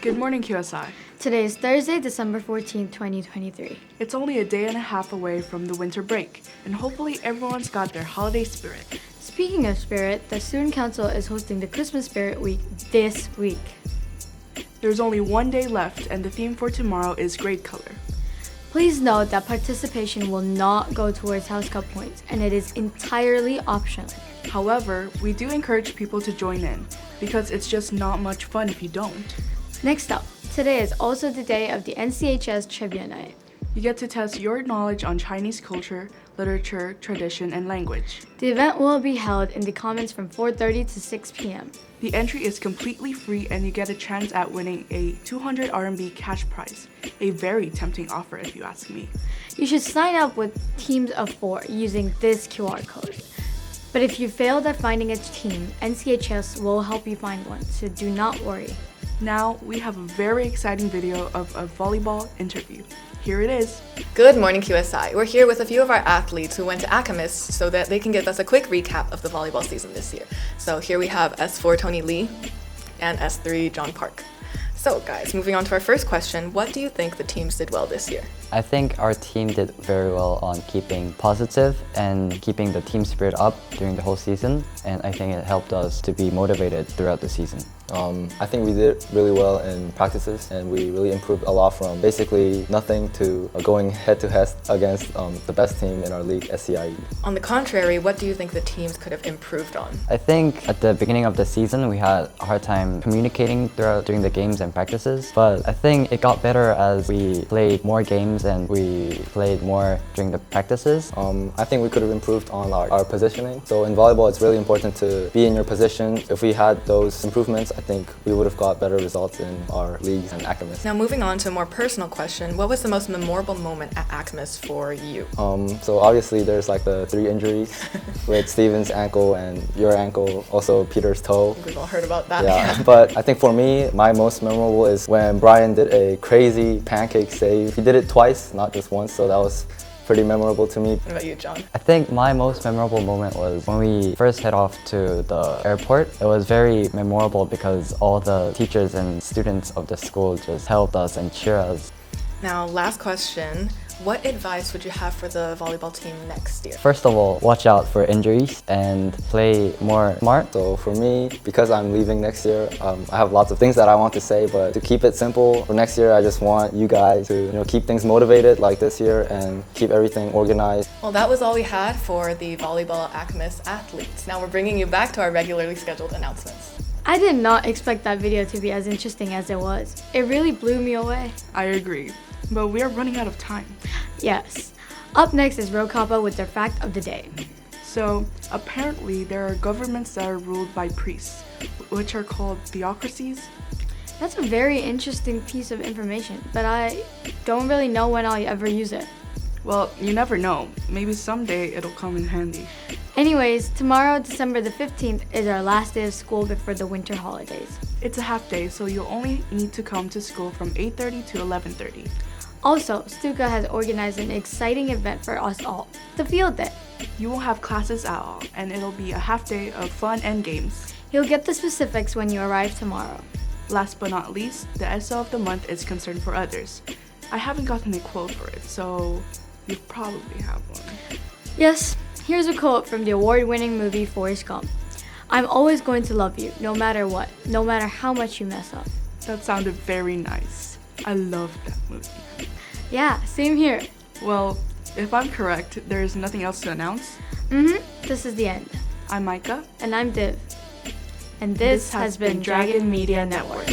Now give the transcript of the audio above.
Good morning, QSI. Today is Thursday, December 14, 2023. It's only a day and a half away from the winter break, and hopefully everyone's got their holiday spirit. Speaking of spirit, the Student Council is hosting the Christmas Spirit Week this week. There's only one day left, and the theme for tomorrow is grade color. Please note that participation will not go towards House Cup points, and it is entirely optional. However, we do encourage people to join in, because it's just not much fun if you don't. Next up, today is also the day of the NCHS Trivia Night. You get to test your knowledge on Chinese culture, literature, tradition, and language. The event will be held in the Commons from 4:30 to 6 p.m. The entry is completely free and you get a chance at winning a 200 RMB cash prize. A very tempting offer if you ask me. You should sign up with teams of 4 using this QR code. But if you failed at finding a team, NCHS will help you find one, so do not worry. Now, we have a very exciting video of a volleyball interview. Here it is. Good morning, QSI. We're here with a few of our athletes who went to Akamis so that they can give us a quick recap of the volleyball season this year. So here we have S4 Tony Lee and S3 John Park. So guys, moving on to our first question, what do you think the teams did well this year? I think our team did very well on keeping positive and keeping the team spirit up during the whole season, and I think it helped us to be motivated throughout the season. I think we did really well in practices, and we really improved a lot from basically nothing to going head-to-head against the best team in our league, SCIE. On the contrary, what do you think the teams could have improved on? I think at the beginning of the season we had a hard time communicating during the games and practices, but I think it got better as we played more games and we played more during the practices. I think we could have improved on our positioning. So in volleyball, it's really important to be in your position. If we had those improvements, I think we would have got better results in our leagues and Akamis. Now moving on to a more personal question, what was the most memorable moment at Akamis for you? So obviously there's like the 3 injuries with Steven's ankle and your ankle, also Peter's toe. I think we've all heard about that. Yeah, but I think for me, my most memorable is when Brian did a crazy pancake save. He did it twice, not just once, so that was pretty memorable to me. What about you, John? I think my most memorable moment was when we first head off to the airport. It was very memorable because all the teachers and students of the school just helped us and cheered us. Now, last question. What advice would you have for the volleyball team next year? First of all, watch out for injuries and play more smart. So for me, because I'm leaving next year, I have lots of things that I want to say, but to keep it simple, for next year I just want you guys to keep things motivated like this year and keep everything organized. Well, that was all we had for the volleyball Akamis athletes. Now we're bringing you back to our regularly scheduled announcements. I did not expect that video to be as interesting as it was. It really blew me away. I agree, but we are running out of time. Yes. Up next is Rokapa with their fact of the day. So, apparently there are governments that are ruled by priests, which are called theocracies. That's a very interesting piece of information, but I don't really know when I'll ever use it. Well, you never know. Maybe someday it'll come in handy. Anyways, tomorrow, December the 15th, is our last day of school before the winter holidays. It's a half day, so you'll only need to come to school from 8:30 to 11:30. Also, Stuka has organized an exciting event for us all, the field day. You won't have classes at all, and it'll be a half day of fun and games. You'll get the specifics when you arrive tomorrow. Last but not least, the SO of the month is concern for others. I haven't gotten a quote for it, so you probably have one. Yes, here's a quote from the award-winning movie Forrest Gump. "I'm always going to love you, no matter what, no matter how much you mess up." That sounded very nice. I love that movie. Yeah, same here. Well, if I'm correct, there's nothing else to announce. This is the end. I'm Micah. And I'm Div. And this has been Dragon Media Network.